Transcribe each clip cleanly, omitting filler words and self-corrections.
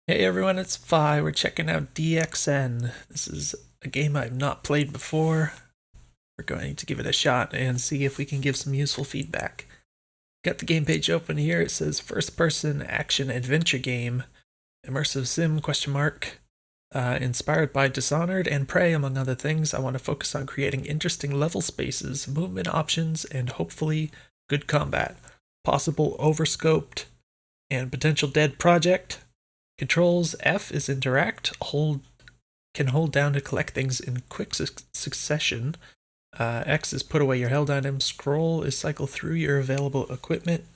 Hey everyone, it's Fi. We're checking out DxN. This is a game I've not played before. We're going to give it a shot and see if we can give some useful feedback. Got the game page open here. It says first person action adventure game, immersive sim ? Inspired by Dishonored and Prey, among other things. I want to focus on creating interesting level spaces, movement options, and hopefully good combat. Possible overscoped and potential dead project. Controls F is interact, can hold down to collect things in quick succession. X is put away your held items. Scroll is cycle through your available equipment.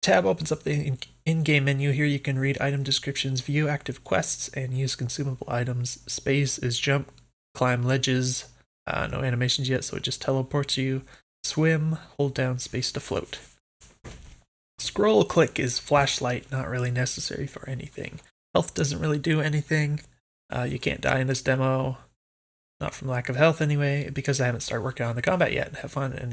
Tab opens up the in-game menu. Here you can read item descriptions, view active quests, and use consumable items. Space is jump, climb ledges. No animations yet, so it just teleports you. Swim, hold down space to float. Scroll click is flashlight, not really necessary for anything. Health doesn't really do anything. You can't die in this demo, not from lack of health anyway, because I haven't started working on the combat yet. Have fun and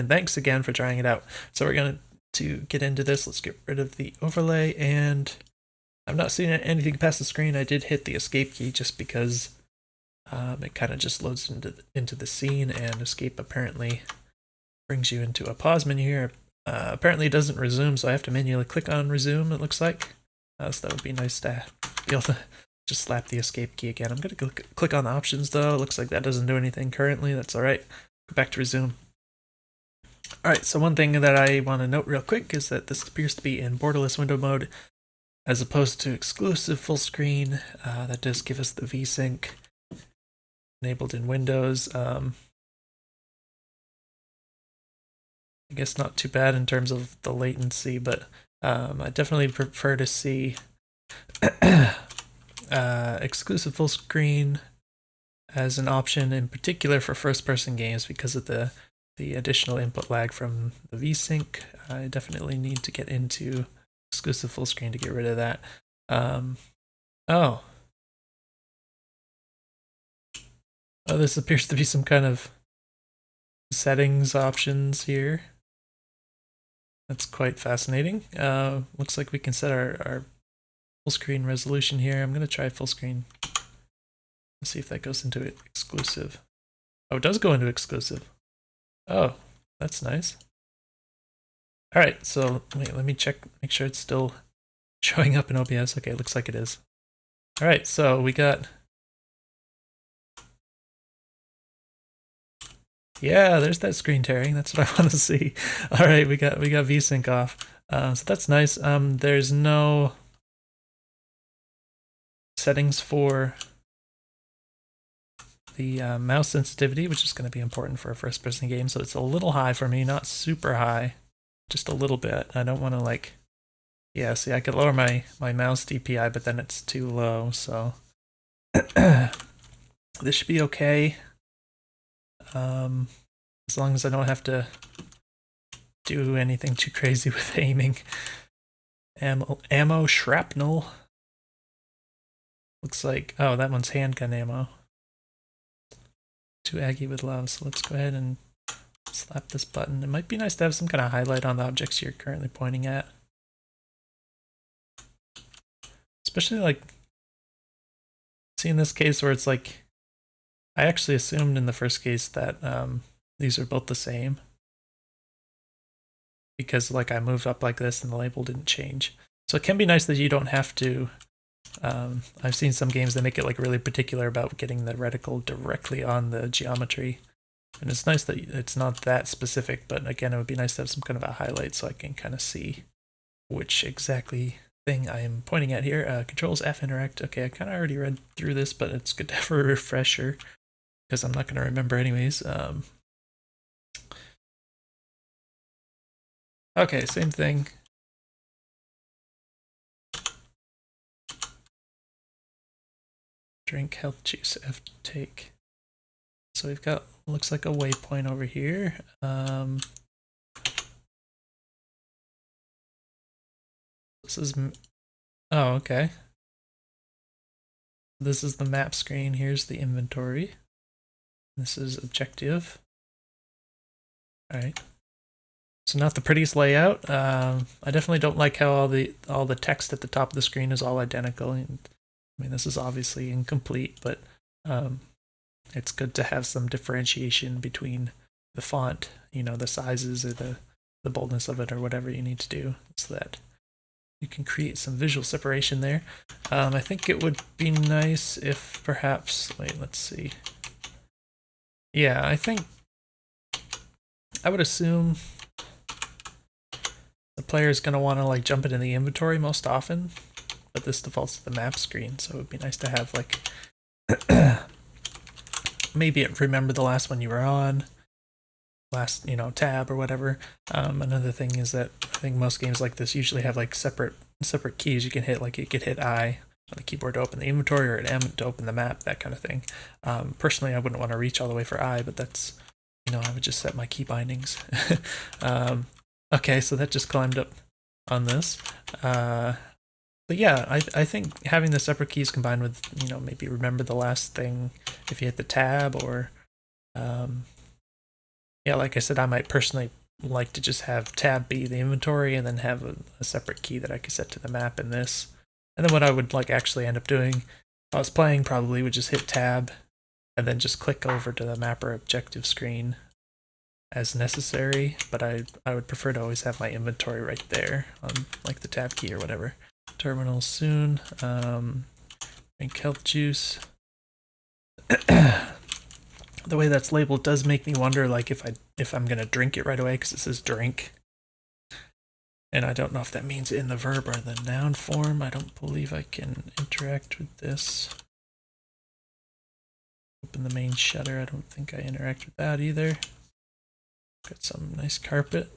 thanks again for trying it out. So we're going to get into this. Let's get rid of the overlay, and I'm not seeing anything past the screen. I did hit the escape key just because it kind of just loads into the scene, and escape apparently brings you into a pause menu here. Apparently it doesn't resume, so I have to manually click on resume, it looks like. So that would be nice to be able to just slap the escape key again. I'm going to click on the options though. It looks like that doesn't do anything currently. That's alright. Go back to resume. Alright, so one thing that I want to note real quick is that this appears to be in borderless window mode as opposed to exclusive full screen. That does give us the VSync enabled in Windows. I guess not too bad in terms of the latency, but I definitely prefer to see exclusive full screen as an option, in particular for first-person games, because of the additional input lag from the VSync. I definitely need to get into exclusive full screen to get rid of that. Oh, this appears to be some kind of settings options here. That's quite fascinating. Looks like we can set our full screen resolution here. I'm going to try full screen. Let's see if that goes into exclusive. Oh, it does go into exclusive. Oh, that's nice. Alright, so wait, let me check, make sure it's still showing up in OBS. Okay, it looks like it is. Alright, so we got... Yeah, there's that screen tearing. That's what I want to see. Alright, we got VSync off. So that's nice. There's no settings for the mouse sensitivity, which is going to be important for a first-person game, so it's a little high for me, not super high, just a little bit. I don't want to like... Yeah, see, I could lower my mouse DPI, but then it's too low, so... This should be okay. As long as I don't have to do anything too crazy with aiming. Ammo shrapnel. Looks like... Oh, that one's handgun ammo. To Aggie with love, so let's go ahead and slap this button. It might be nice to have some kind of highlight on the objects you're currently pointing at. Especially like... See in this case where it's like... I actually assumed in the first case that these are both the same. Because like I moved up like this and the label didn't change. So it can be nice that you don't have to... I've seen some games that make it like really particular about getting the reticle directly on the geometry. And it's nice that it's not that specific, but again, it would be nice to have some kind of a highlight so I can kind of see which exactly thing I am pointing at here. Controls F interact. Okay, I kind of already read through this, but it's good to have a refresher because I'm not going to remember anyways. Okay, same thing. Drink, health juice, F take. So we've got, looks like a waypoint over here. This is, oh, okay. This is the map screen. Here's the So not the prettiest layout. I definitely don't like how all the text at the top of the screen is all identical. I mean, this is obviously incomplete, but it's good to have some differentiation between the font, you know, the sizes or the boldness of it or whatever you need to do, so that you can create some visual separation there. I think it would be nice if perhaps, wait, let's see. Yeah, I think I would assume the player is going to want to like jump into the inventory most often, but this defaults to the map screen, so it would be nice to have like maybe remember the last one you were on, last, you know, tab or whatever. Another thing is that I think most games like this usually have like separate keys you can hit, like you could hit I on the keyboard to open the inventory or an M to open the map, that kind of thing. Personally, I wouldn't want to reach all the way for I, but that's, you know, I would just set my key bindings. Okay, so that just climbed up on this. But yeah, I think having the separate keys combined with, you know, maybe remember the last thing if you hit the tab, or yeah, like I said, I might personally like to just have tab be the inventory and then have a separate key that I could set to the map in this. And then what I would like actually end up doing if I was playing probably would just hit tab and then just click over to the map or objective screen as necessary, but I would prefer to always have my inventory right there on like the tab key or whatever. Terminal soon. Drink health juice. The way that's labeled does make me wonder, like if I'm gonna drink it right away, because it says drink, and I don't know if that means in the verb or the noun form. I don't believe I can interact with this. Open the main shutter. I don't think I interact with that either. Got some nice carpet,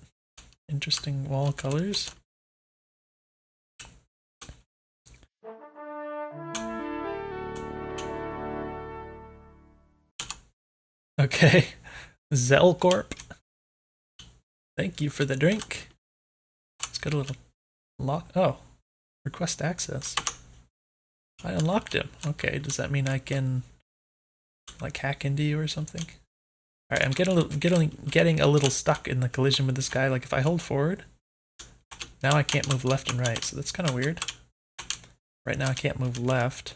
interesting wall colors. Okay, Zelcorp. Thank you for the drink. Let's get a little lock. Oh, request access. I unlocked him. Okay, does that mean I can like hack into you or something? All right, I'm getting a little stuck in the collision with this guy. Like if I hold forward, now I can't move left and right, so that's kind of weird. Right now I can't move left.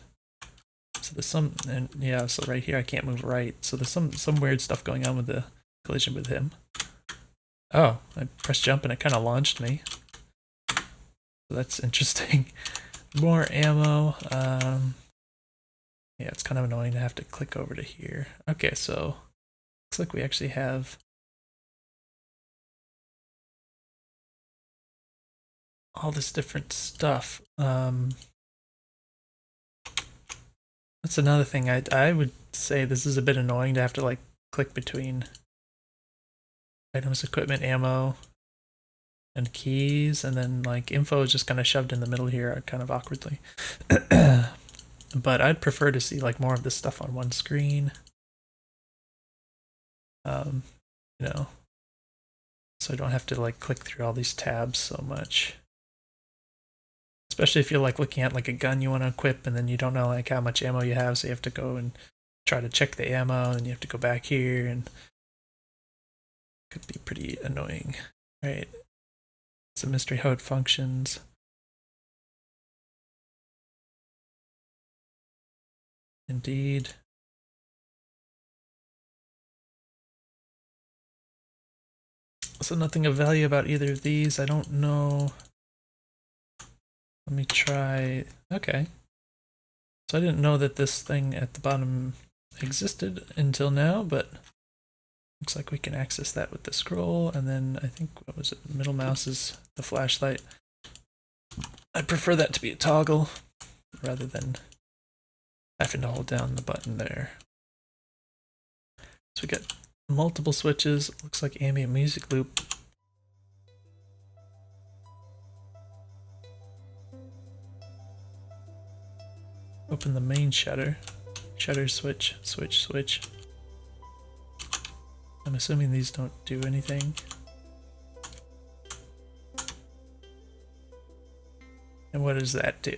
So there's some, and yeah, so right here I can't move right. So there's some weird stuff going on with the collision with him. Oh, I pressed jump and it kind of launched me. So that's interesting. More ammo. Yeah, it's kind of annoying to have to click over to here. Okay, so looks like we actually have all this different stuff. That's another thing. I would say this is a bit annoying to have to like click between items, equipment, ammo, and keys, and then like info is just kind of shoved in the middle here kind of awkwardly. But I'd prefer to see like more of this stuff on one screen. You know, so I don't have to like click through all these tabs so much. Especially if you're like looking at like a gun you want to equip and then you don't know like how much ammo you have, so you have to go and try to check the ammo and you have to go back here, and it could be pretty annoying. Right, it's a mystery how it functions. Indeed. So nothing of value about either of these. I don't know. Let me try. Okay. So I didn't know that this thing at the bottom existed until now, but looks like we can access that with the scroll, and then I think, what was it, middle mouse is the flashlight. I prefer that to be a toggle rather than having to hold down the button there. So we got multiple switches. Looks like ambient music loop. Open the main shutter. Shutter switch, switch, switch. I'm assuming these don't do anything. And what does that do?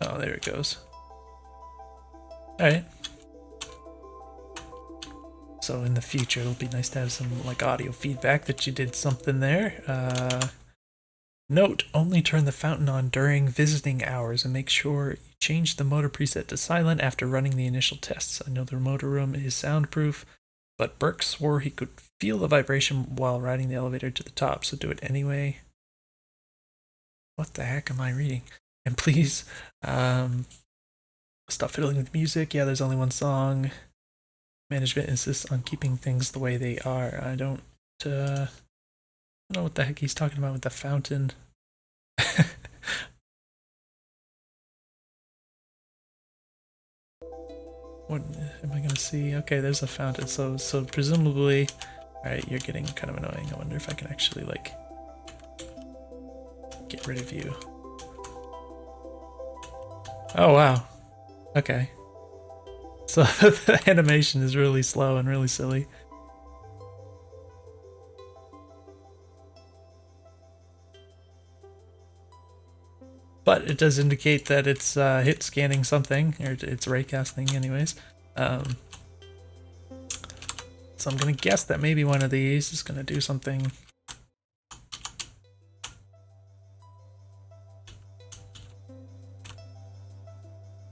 Oh, there it goes. Alright. So in the future, it'll be nice to have some like audio feedback that you did something there. Note, only turn the fountain on during visiting hours and make sure you change the motor preset to silent after running the initial tests. I know the motor room is soundproof, but Burke swore he could feel the vibration while riding the elevator to the top, so do it anyway. What the heck am I reading? And please, stop fiddling with music. Yeah, there's only one song. Management insists on keeping things the way they are. I don't know what the heck he's talking about with the fountain. What am I gonna see? Okay, there's a fountain. So presumably, all right, you're getting kind of annoying. I wonder if I can actually like get rid of you. Oh wow. Okay. So the animation is really slow and really silly. But it does indicate that it's hit scanning something, or it's raycasting anyways. So I'm gonna guess that maybe one of these is gonna do something.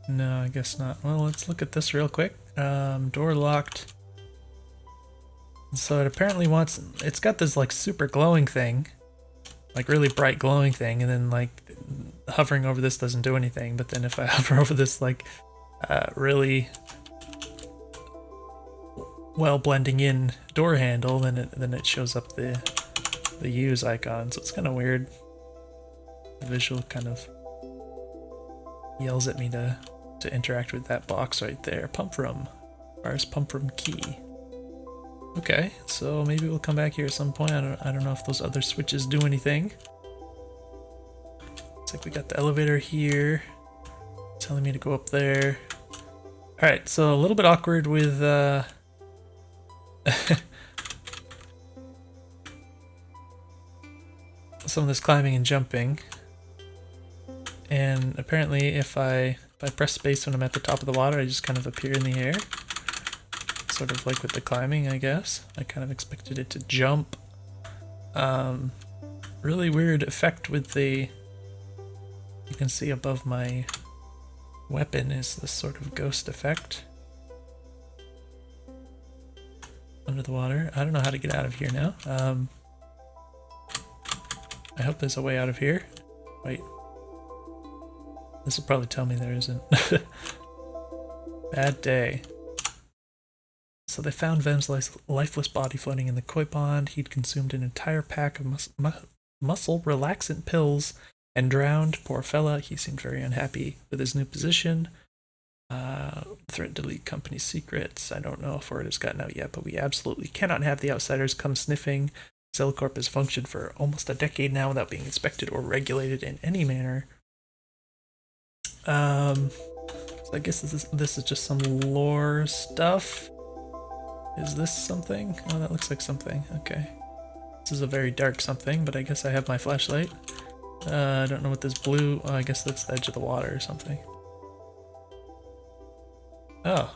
No, I guess not. Well, let's look at this real quick. Door locked. So it apparently wants, it's got this like super glowing thing, like really bright glowing thing, and then like hovering over this doesn't do anything, but then if I hover over this like really well blending in door handle, then it shows up the use icon. So it's kind of weird. The visual kind of yells at me to interact with that box right there. Pump room. Where's pump room key? Okay, so maybe we'll come back here at some point. I don't know if those other switches do anything. Looks like we got the elevator here, telling me to go up there. All right, so a little bit awkward with some of this climbing and jumping. And apparently if I press space when I'm at the top of the water, I just kind of appear in the air. Sort of like with the climbing, I guess. I kind of expected it to jump. Really weird effect with the... You can see above my weapon is this sort of ghost effect. Under the water. I don't know how to get out of here now. I hope there's a way out of here. Wait. This will probably tell me there isn't. Bad day. So they found Vem's lifeless body floating in the koi pond. He'd consumed an entire pack of muscle relaxant pills and drowned. Poor fella. He seemed very unhappy with his new position. Threat to leak company secrets. I don't know if word has gotten out yet, but we absolutely cannot have the outsiders come sniffing. Cellcorp has functioned for almost a decade now without being inspected or regulated in any manner. So I guess this is just some lore stuff. Is this something? Oh, that looks like something. Okay. This is a very dark something, but I guess I have my flashlight. I don't know what this blue... Oh, I guess that's the edge of the water or something. Oh.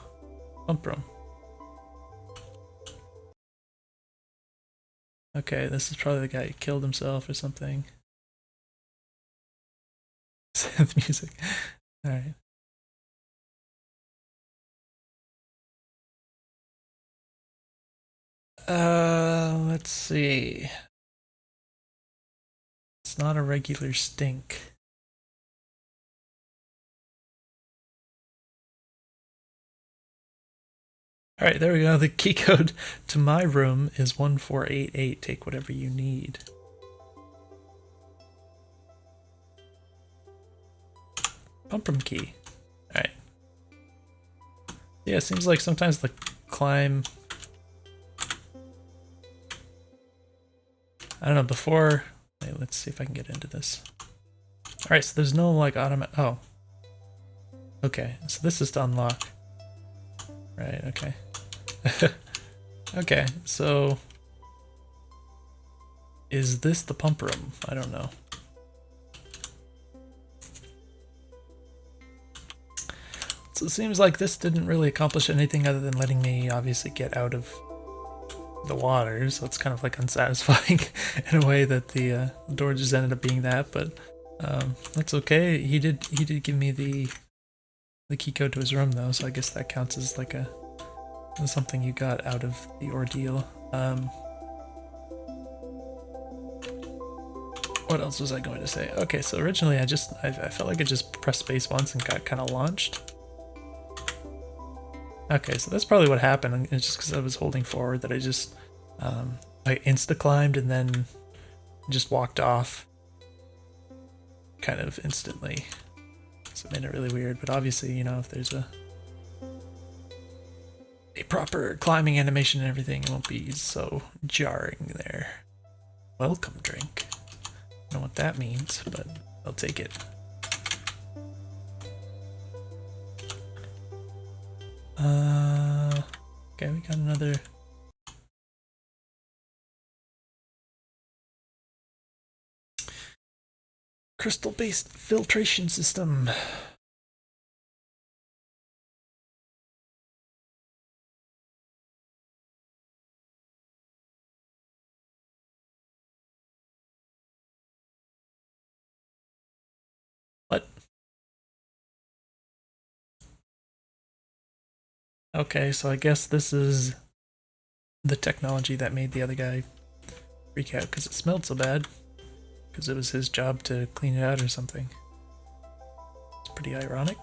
Pump room. Okay, this is probably the guy who killed himself or something. Synth music. Alright. Let's see. It's not a regular stink. Alright, there we go. The key code to my room is 1488. Take whatever you need. Pump room key. Alright. Yeah, it seems like sometimes the climb... I don't know, before... Wait, let's see if I can get into this. Alright, so there's no, like, automatic... Oh. Okay, so this is to unlock. Right, okay. Okay, so... Is this the pump room? I don't know. So it seems like this didn't really accomplish anything other than letting me obviously get out of the water, so it's kind of like unsatisfying in a way that the door just ended up being that. But that's okay. He did give me the key code to his room though, so I guess that counts as like a something you got out of the ordeal. What else was I going to say? Okay, so originally I felt like I just pressed space once and got kind of launched. Okay, so that's probably what happened. It's just because I was holding forward that I just I insta-climbed and then just walked off kind of instantly. So it made it really weird, but obviously, you know, if there's a proper climbing animation and everything, it won't be so jarring there. Welcome drink. I don't know what that means, but I'll take it. Okay, we got another. Crystal-based filtration system. What? Okay, so I guess this is the technology that made the other guy freak out because it smelled so bad. Because it was his job to clean it out or something. It's pretty ironic.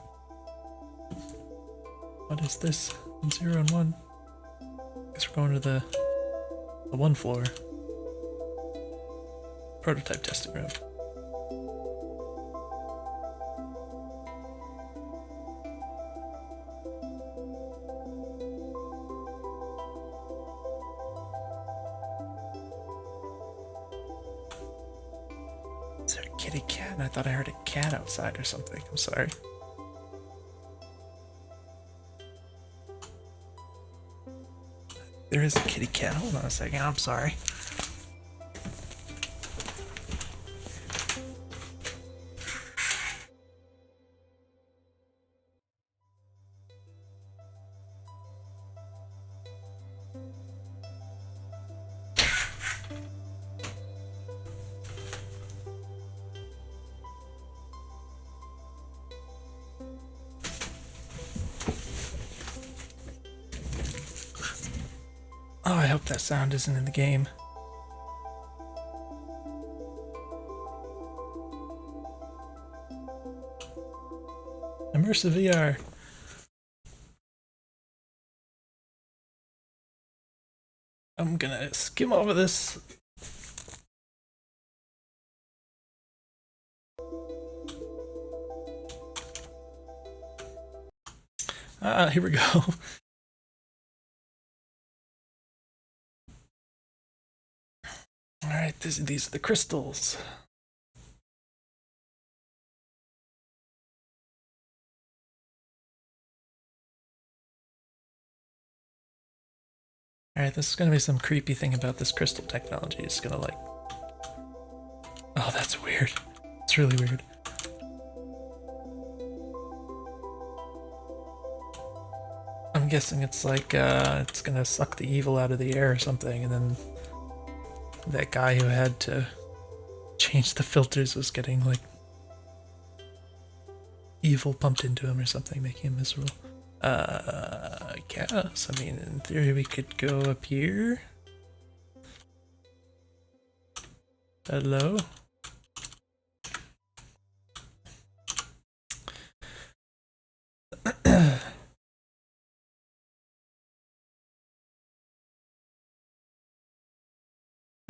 What is this? 0 and 1. Guess we're going to the 1 floor. Prototype testing room. Is there a kitty cat? I thought I heard a cat outside or something. I'm sorry. There is a kitty cat. Hold on a second. I'm sorry. Oh, I hope that sound isn't in the game. Immersive VR. I'm gonna skim over this. Here we go. Alright, these are the crystals. Alright, this is gonna be some creepy thing about this crystal technology. It's gonna like... Oh, that's weird. It's really weird. I'm guessing it's like, it's gonna suck the evil out of the air or something, and then that guy who had to change the filters was getting like evil pumped into him or something, making him miserable. I guess. I mean, in theory, we could go up here. Hello?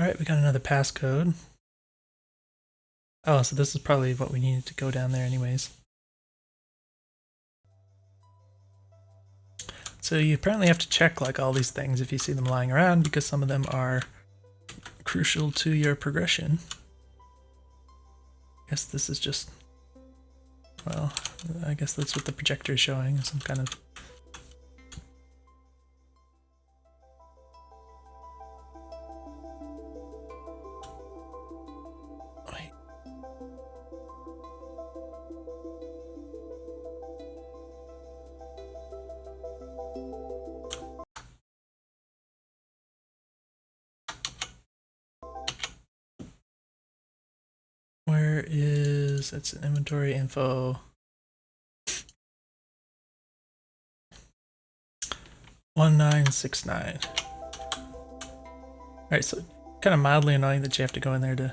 Alright, we got another passcode. Oh, so this is probably what we needed to go down there anyways. So you apparently have to check like all these things if you see them lying around, because some of them are crucial to your progression. I guess this is just, well, I guess that's what the projector is showing, some kind of That's inventory info. 1969. Alright, so kind of mildly annoying that you have to go in there to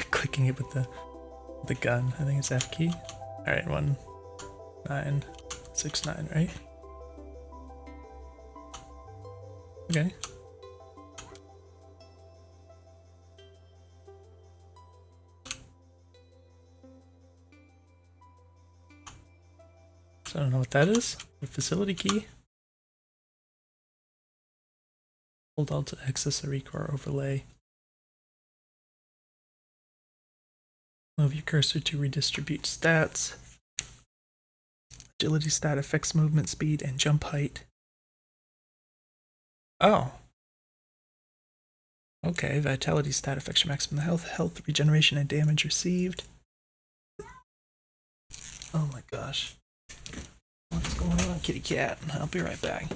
clicking it with the gun. I think it's F key. Alright, 1969, right? Okay. So I don't know what that is. The facility key. Hold Alt to access a recore overlay. Move your cursor to redistribute stats. Agility stat affects movement speed and jump height. Oh. Okay, vitality stat affects your maximum health, regeneration, and damage received. Oh my gosh. What's going on, kitty cat? I'll be right back.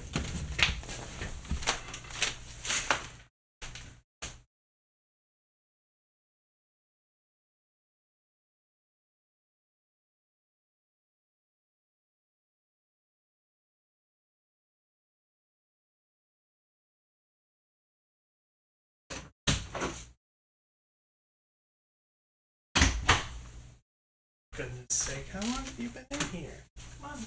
Goodness sake, how long have you been in here? Come on.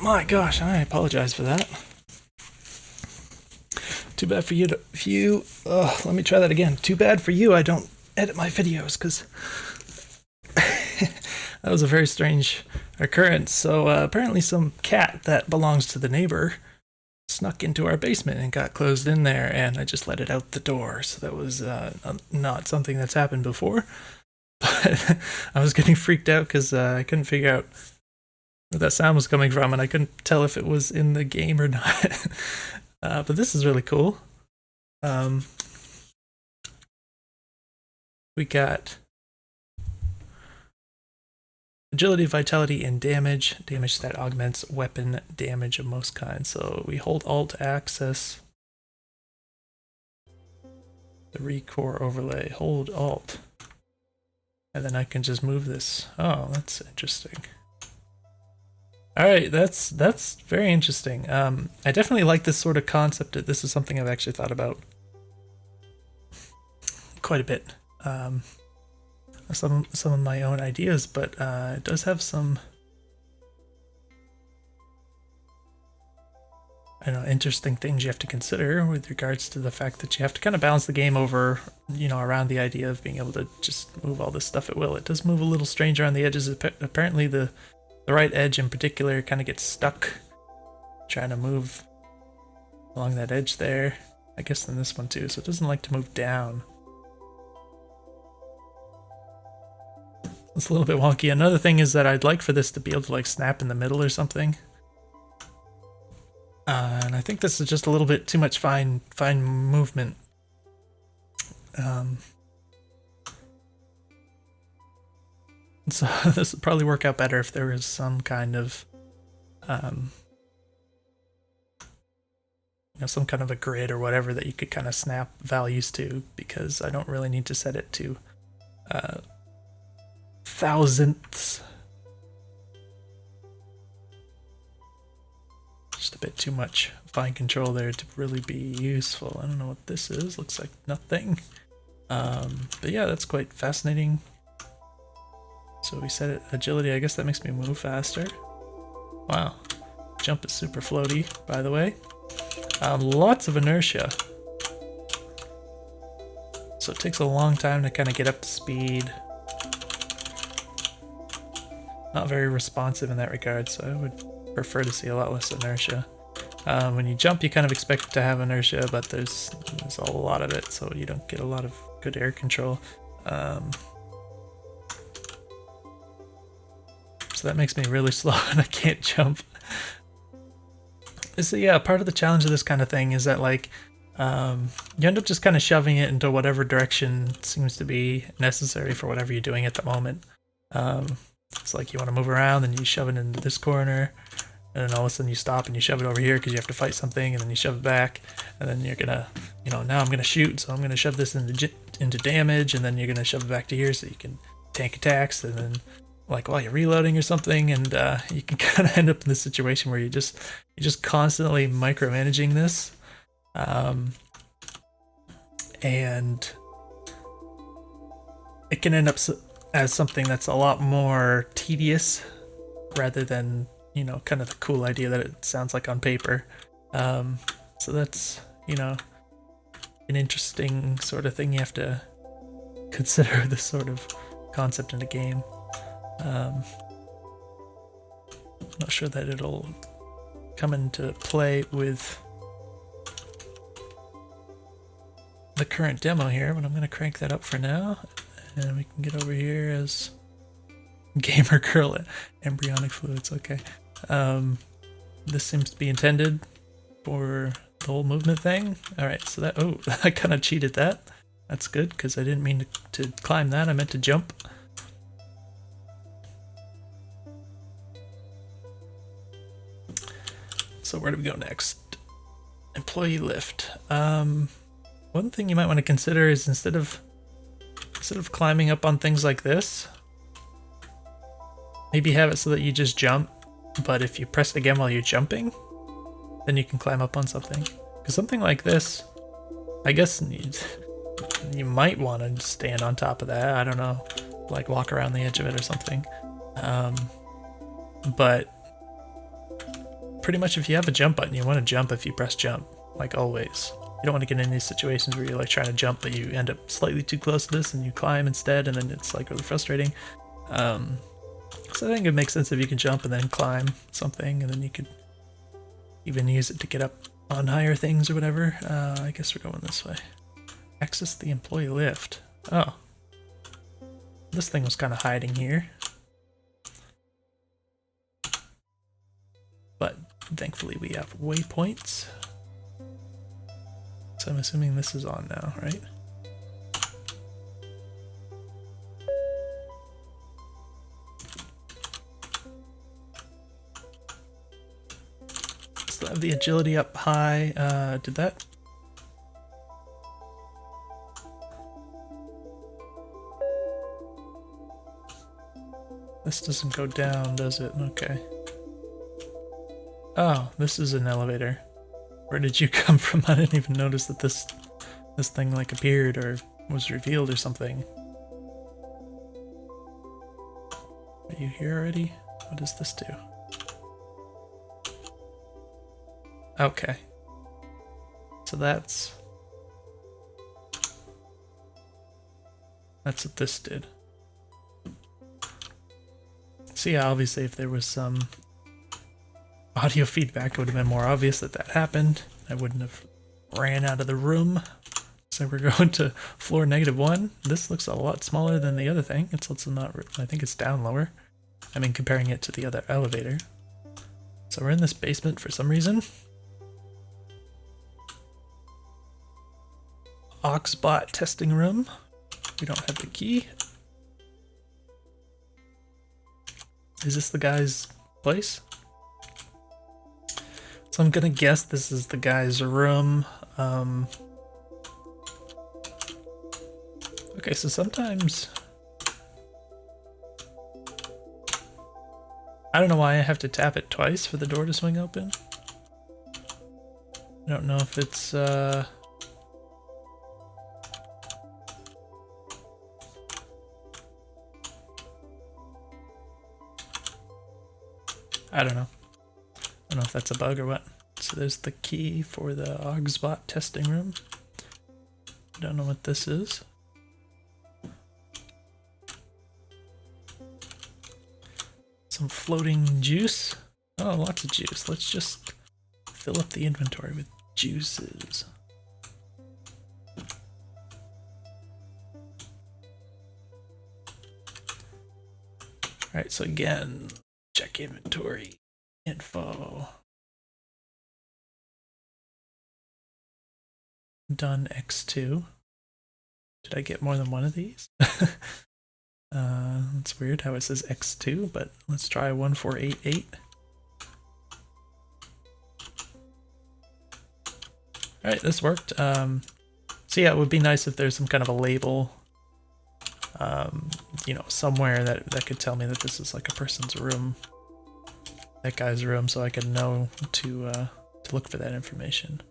My gosh, I apologize for that. Too bad for you let me try that again. Too bad for you I don't edit my videos, because that was a very strange occurrence. So apparently some cat that belongs to the neighbor snuck into our basement and got closed in there, and I just let it out the door. So that was not something that's happened before. But I was getting freaked out because I couldn't figure out where that sound was coming from, and I couldn't tell if it was in the game or not. But this is really cool. We got agility, vitality, and damage. Damage stat augments weapon damage of most kinds. So we hold Alt to access the recore overlay. Hold Alt. And then I can just move this. Oh, that's interesting. Alright, that's very interesting. I definitely like this sort of concept. This is something I've actually thought about quite a bit. Some of my own ideas, but it does have some, I don't know, interesting things you have to consider with regards to the fact that you have to kind of balance the game over, you know, around the idea of being able to just move all this stuff at will. It does move a little strange around the edges. Apparently the right edge in particular kind of gets stuck trying to move along that edge there. I guess in this one too, so it doesn't like to move down. It's a little bit wonky. Another thing is that I'd like for this to be able to like snap in the middle or something. And I think this is just a little bit too much fine movement. So this would probably work out better if there was some kind of, you know, some kind of a grid or whatever that you could kind of snap values to, because I don't really need to set it to thousandths. Just a bit too much fine control there to really be useful. I don't know what this is. Looks like nothing. But yeah, that's quite fascinating. So we set it agility. I guess that makes me move faster. Wow. Jump is super floaty, by the way. Lots of inertia. So it takes a long time to kind of get up to speed. Not very responsive in that regard, so I would prefer to see a lot less inertia. When you jump, you kind of expect it to have inertia, but there's a lot of it, so you don't get a lot of good air control. So that makes me really slow and I can't jump. So yeah, part of the challenge of this kind of thing is that like you end up just kind of shoving it into whatever direction seems to be necessary for whatever you're doing at the moment. It's like you want to move around and you shove it into this corner, and then all of a sudden you stop and you shove it over here because you have to fight something, and then you shove it back, and then you're gonna, now I'm gonna shoot, so I'm gonna shove this into damage, and then you're gonna shove it back to here so you can tank attacks, and then like while you're reloading or something, and you can kind of end up in this situation where you're just constantly micromanaging this, and it can end up as something that's a lot more tedious rather than, kind of the cool idea that it sounds like on paper. So that's, an interesting sort of thing you have to consider, this sort of concept in a game. I'm not sure that it'll come into play with the current demo here, but I'm going to crank that up for now, and we can get over here as gamer girl embryonic fluids. Okay. This seems to be intended for the whole movement thing. Alright, so that, I kind of cheated that. That's good, because I didn't mean to climb that, I meant to jump. So where do we go next? Employee lift. One thing you might want to consider is instead of climbing up on things like this, maybe have it so that you just jump, but if you press it again while you're jumping, then you can climb up on something. Because something like this, I guess you might want to stand on top of that. I don't know, like walk around the edge of it or something. But pretty much if you have a jump button, you want to jump if you press jump, like always. You don't want to get in these situations where you're like trying to jump, but you end up slightly too close to this and you climb instead, and then it's like really frustrating. So I think it makes sense if you can jump and then climb something, and then you could even use it to get up on higher things or whatever. I guess we're going this way. Access the employee lift. Oh. This thing was kind of hiding here. But thankfully we have waypoints. So I'm assuming this is on now, right? Still have the agility up high. Did that? This doesn't go down, does it? Okay. Oh, this is an elevator. Where did you come from? I didn't even notice that this thing like appeared or was revealed or something. Are you here already? What does this do? Okay. So that's what this did. So yeah, obviously if there was some audio feedback, it would have been more obvious that happened. I wouldn't have ran out of the room. So we're going to floor -1. This looks a lot smaller than the other thing. It's also not, I think it's down lower. I mean, comparing it to the other elevator. So we're in this basement for some reason. Oxbot testing room. We don't have the key. Is this the guy's place? So I'm gonna guess this is the guy's room. Okay, so sometimes I don't know why I have to tap it twice for the door to swing open. I don't know if it's I don't know. I don't know if that's a bug or what. So there's the key for the Oxbot testing room. Don't know what this is. Some floating juice. Oh, lots of juice. Let's just fill up the inventory with juices. Alright, so again, check inventory. Info. Done X2. Did I get more than one of these? That's weird how it says X2, but let's try 1488. Alright, this worked. So yeah, it would be nice if there's some kind of a label, you know, somewhere that could tell me that this is like a person's room, that guy's room, so I could know to look for that information.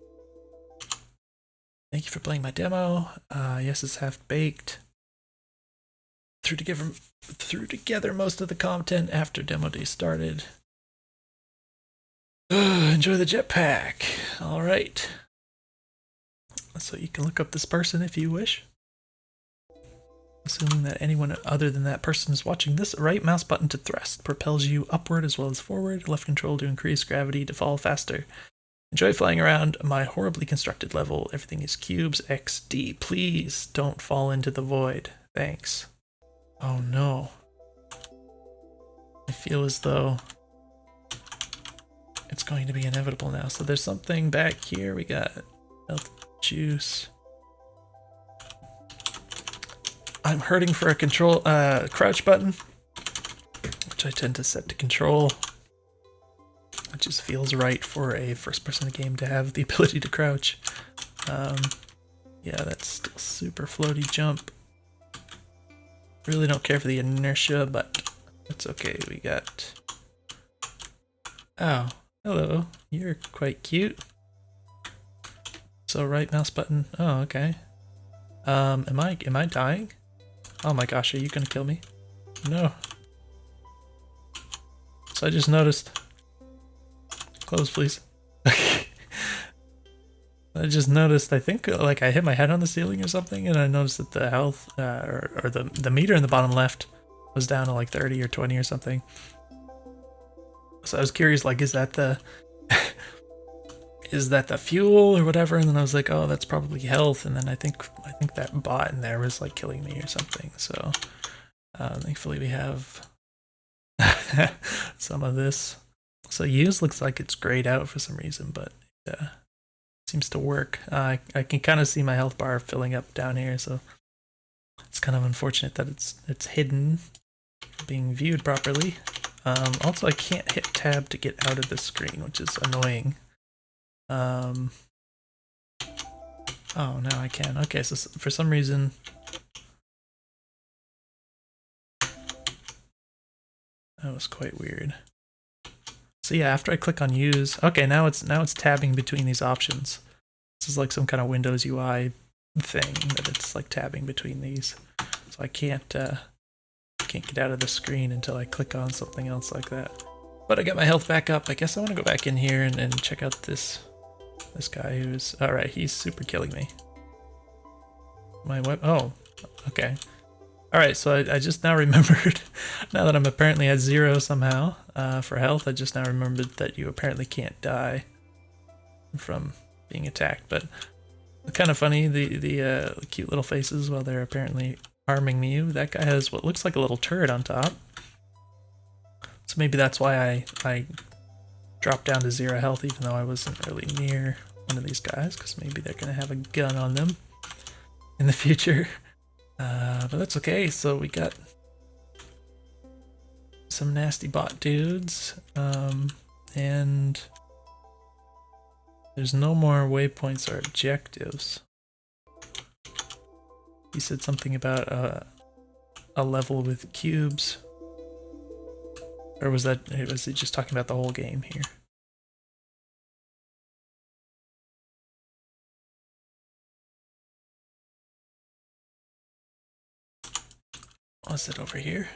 Thank you for playing my demo. Yes, it's half baked. Threw together most of the content after demo day started. Enjoy the jetpack. All right. So you can look up this person if you wish. Assuming that anyone other than that person is watching this, right mouse button to thrust propels you upward as well as forward, left control to increase gravity to fall faster. Enjoy flying around my horribly constructed level. Everything is cubes XD. Please don't fall into the void. Thanks. Oh no. I feel as though it's going to be inevitable now. So there's something back here. We got health juice. I'm hurting for a control crouch button, which I tend to set to control. It just feels right for a first-person game to have the ability to crouch. Yeah, that's still super floaty jump. Really don't care for the inertia, but that's okay. We got... Oh, hello. You're quite cute. So right mouse button. Oh, okay. Am I dying? Oh my gosh, are you gonna kill me? No. So I just noticed. Close, please. I just noticed, I think, like I hit my head on the ceiling or something, and I noticed that the health, or the meter in the bottom left was down to like 30 or 20 or something. So I was curious, like, is that the is that the fuel or whatever? And then I was like, oh, that's probably health. And then I think that bot in there was like killing me or something. So thankfully we have some of this. So use looks like it's grayed out for some reason, but seems to work. I can kind of see my health bar filling up down here, so it's kind of unfortunate that it's hidden from being viewed properly. Also, I can't hit tab to get out of the screen, which is annoying. Oh, now I can. Okay, so for some reason that was quite weird. So yeah, after I click on use, okay, now it's tabbing between these options. This is like some kind of Windows UI thing that it's like tabbing between these. So I can't get out of the screen until I click on something else like that. But I got my health back up. I guess I want to go back in here and check out this guy who's... Alright, he's super killing me. My web... Oh, okay. Alright, so I just now remembered, now that I'm apparently at 0 somehow for health, I just now remembered that you apparently can't die from being attacked. But it's kind of funny, the cute little faces while they're apparently harming you. That guy has what looks like a little turret on top. So maybe that's why I dropped down to 0 health even though I wasn't really near one of these guys, because maybe they're going to have a gun on them in the future. But that's okay, so we got some nasty bot dudes, and there's no more waypoints or objectives. He said something about a level with cubes. Or was he just talking about the whole game here? Was it over here?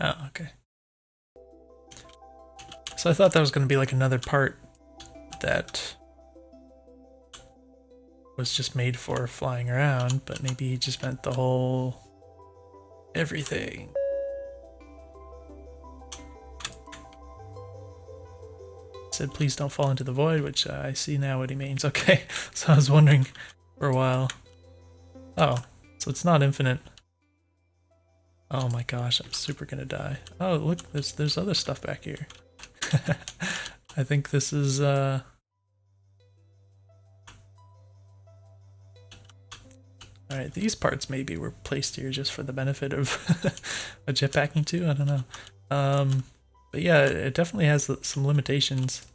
Oh, okay. So I thought that was going to be like another part that was just made for flying around, but maybe he just meant the whole everything. Said please don't fall into the void, which I see now what he means. Okay, so I was wondering for a while. Oh, so it's not infinite. Oh my gosh, I'm super gonna die. Oh look, there's other stuff back here. I think this is alright, these parts maybe were placed here just for the benefit of a jetpacking too, I don't know. But yeah, it definitely has some limitations.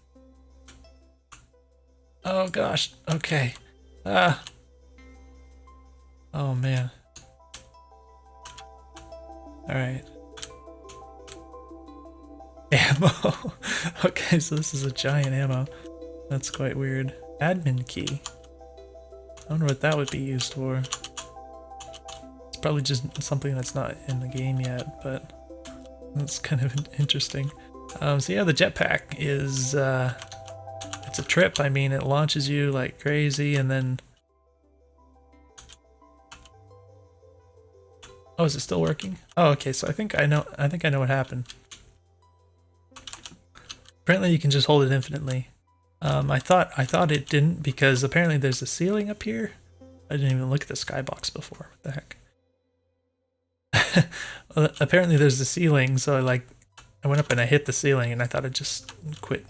Oh gosh, okay. Ah. Oh man. Alright. Ammo. Okay, so this is a giant ammo. That's quite weird. Admin key. I wonder what that would be used for. It's probably just something that's not in the game yet, but that's kind of interesting. So yeah, the jetpack is, it's a trip. I mean, it launches you like crazy and then... Oh, is it still working? Oh, okay, so I think I know what happened. Apparently you can just hold it infinitely. I thought it didn't because apparently there's a ceiling up here. I didn't even look at the skybox before. What the heck? Well, apparently there's a ceiling, so I went up and I hit the ceiling, and I thought it just quit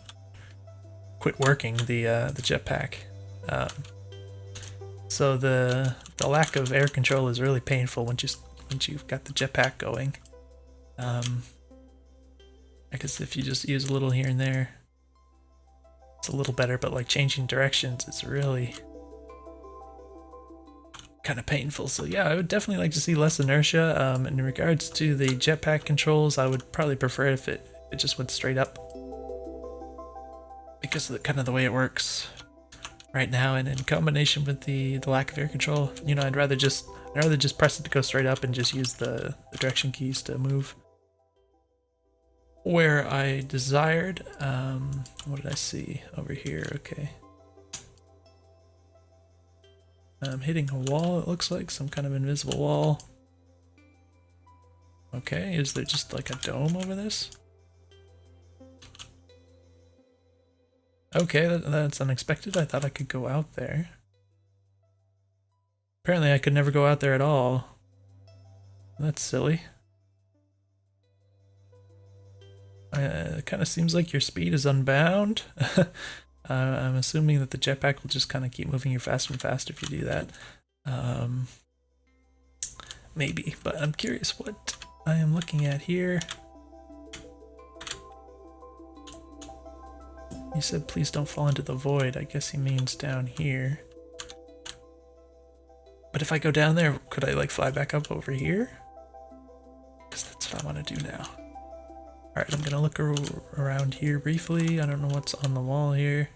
working the jetpack. So the lack of air control is really painful once you've got the jetpack going. I guess if you just use a little here and there, it's a little better, but like changing directions, it's really kind of painful. So yeah, I would definitely like to see less inertia. In regards to the jetpack controls, I would probably prefer if it just went straight up, because of the way it works right now, and in combination with the lack of air control, you know, I'd rather just press it to go straight up and just use the direction keys to move where I desired. What did I see over here? Okay. I'm hitting a wall, it looks like, some kind of invisible wall. Okay, is there just like a dome over this? Okay, that's unexpected. I thought I could go out there. Apparently I could never go out there at all. That's silly. It kind of seems like your speed is unbound. I'm assuming that the jetpack will just kind of keep moving you faster and faster if you do that. Maybe, but I'm curious what I am looking at here. He said, please don't fall into the void. I guess he means down here. But if I go down there, could I like fly back up over here? Because that's what I want to do now. Alright, I'm gonna look around here briefly. I don't know what's on the wall here.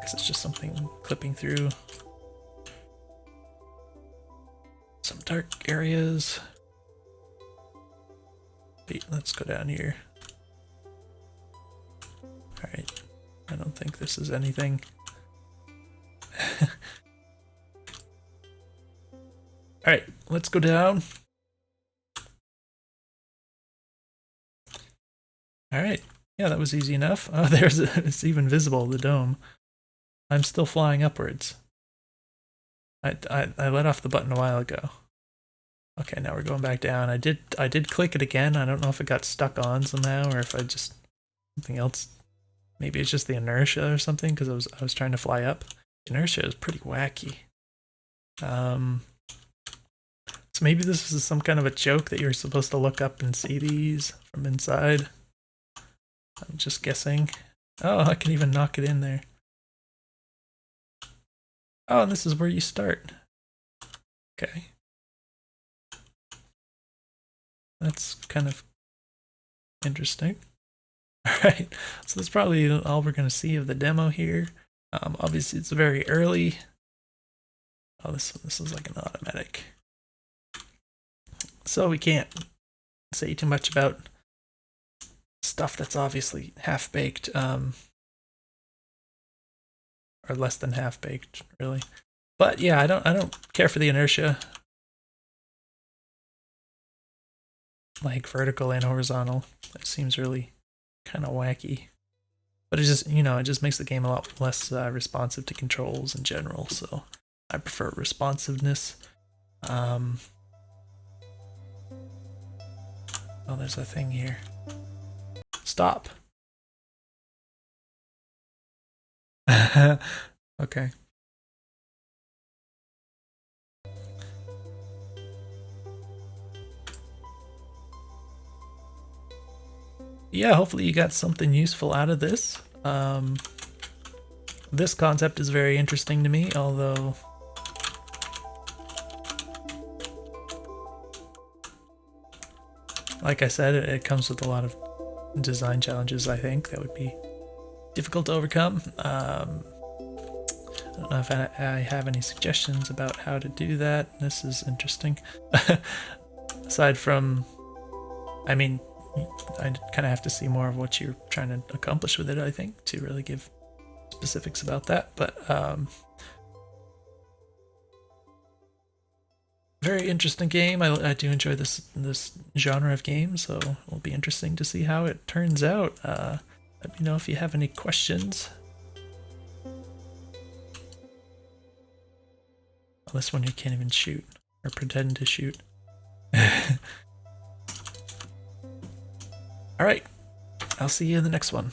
Guess it's just something clipping through some dark areas. Wait, let's go down here. Alright, I don't think this is anything. Alright, let's go down. Alright, yeah, that was easy enough. Oh, it's even visible, the dome. I'm still flying upwards. I let off the button a while ago. Okay, now we're going back down. I did click it again. I don't know if it got stuck on somehow or if I just something else. Maybe it's just the inertia or something, because I was trying to fly up. Inertia is pretty wacky. So maybe this is some kind of a joke that you're supposed to look up and see these from inside. I'm just guessing. Oh, I can even knock it in there. Oh, and this is where you start. Okay. That's kind of interesting. Alright, so that's probably all we're going to see of the demo here. Obviously it's very early. Oh, this is like an automatic. So we can't say too much about stuff that's obviously half-baked. Or less than half-baked, really. But yeah, I don't care for the inertia. Like vertical and horizontal. It seems really kind of wacky. But it just, you know, it just makes the game a lot less responsive to controls in general, so I prefer responsiveness. Oh, there's a thing here. Stop. Okay. Yeah, hopefully you got something useful out of this. This concept is very interesting to me, although like I said, it comes with a lot of design challenges, I think, that would be difficult to overcome. I don't know if I have any suggestions about how to do that. This is interesting. Aside from, I mean, I kind of have to see more of what you're trying to accomplish with it, I think, to really give specifics about that. But very interesting game. I do enjoy this genre of game, so it'll be interesting to see how it turns out. Let me know if you have any questions. Oh, this one you can't even shoot or pretend to shoot. All right, I'll see you in the next one.